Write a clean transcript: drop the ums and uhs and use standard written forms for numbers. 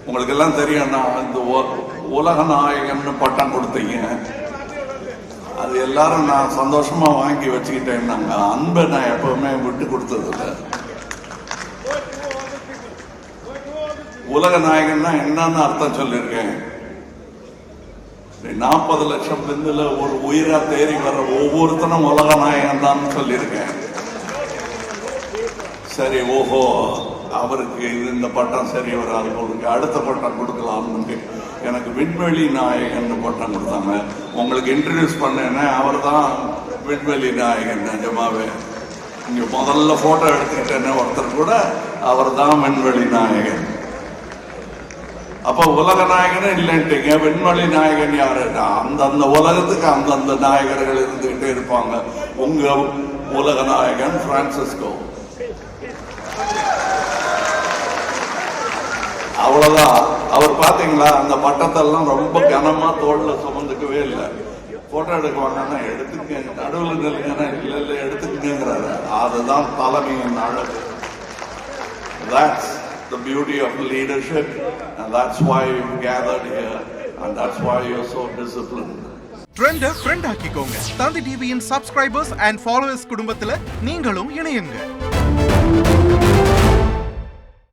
உங்களுக்கு எல்லாம் தெரியும், நான் இந்த உலக நாயகன் பட்டம் கொடுத்தீங்க. அது எல்லாரும் நான் சந்தோஷமா வாங்கி வச்சுக்கிட்டேன்னாங்க. அன்பை நான் எப்பவுமே விட்டு கொடுத்தது இல்லை. உலக நாயகன்னா என்னன்னு அர்த்தம் சொல்லியிருக்கேன். 40 லட்சம் பிந்துல ஒரு உயிரா தேறி வர ஒவ்வொருத்தனும் உலக நாயகன் தான் சொல்லியிருக்கேன். சரி, ஓஹோ, அவருக்கு இந்த பட்டம் சரி வராது, அவருக்கு அடுத்த பட்டம் கொடுக்கலாம்னு எனக்கு விண்வெளி நாயகன் பட்டம் கொடுத்தாங்க. உங்களுக்கு இன்ட்ரடியூஸ் பண்ணேன்னா அவர் தான் விண்வெளி நாயகன். நிஜமாவே இங்க முதல்ல போட்டோ எடுத்துக்கிட்டேன்னு ஒருத்தர் கூட அவர் தான் விண்வெளி நாயகன். அப்ப உலக நாயகனும் இல்லைன்ட்டீங்க, விண்வெளி நாயகன் யாரு? அந்தந்த உலகத்துக்கு அந்தந்த நாயகர்கள் இருந்துகிட்டே இருப்பாங்க. உங்க உலக நாயகன் பிரான்சிஸ்கோ. அவ்வளவுதான். அவர் பாத்தீங்களா, அந்த பட்டத்தெல்லாம் ரொம்ப கனமா தோல்ல சுமந்துக்கவே இல்லை. போட்டோ எடுக்குவாங்கன்னா எடுத்துக்க, நடுவில் நில்லுங்கன்னா இல்ல இல்ல எடுத்துக்கங்கிறாரு. அதுதான் தலைமையின் அழகு. That's the beauty of leadership, and that's why you've gathered here, and that's why you're so disciplined. Trend friend ஆக்கிக்கோங்க. தந்தி டிவியின் சப்ஸ்கிரைபர்ஸ் அண்ட் ஃபாலோவர்ஸ் குடும்பத்துல நீங்களும் இணையுங்க.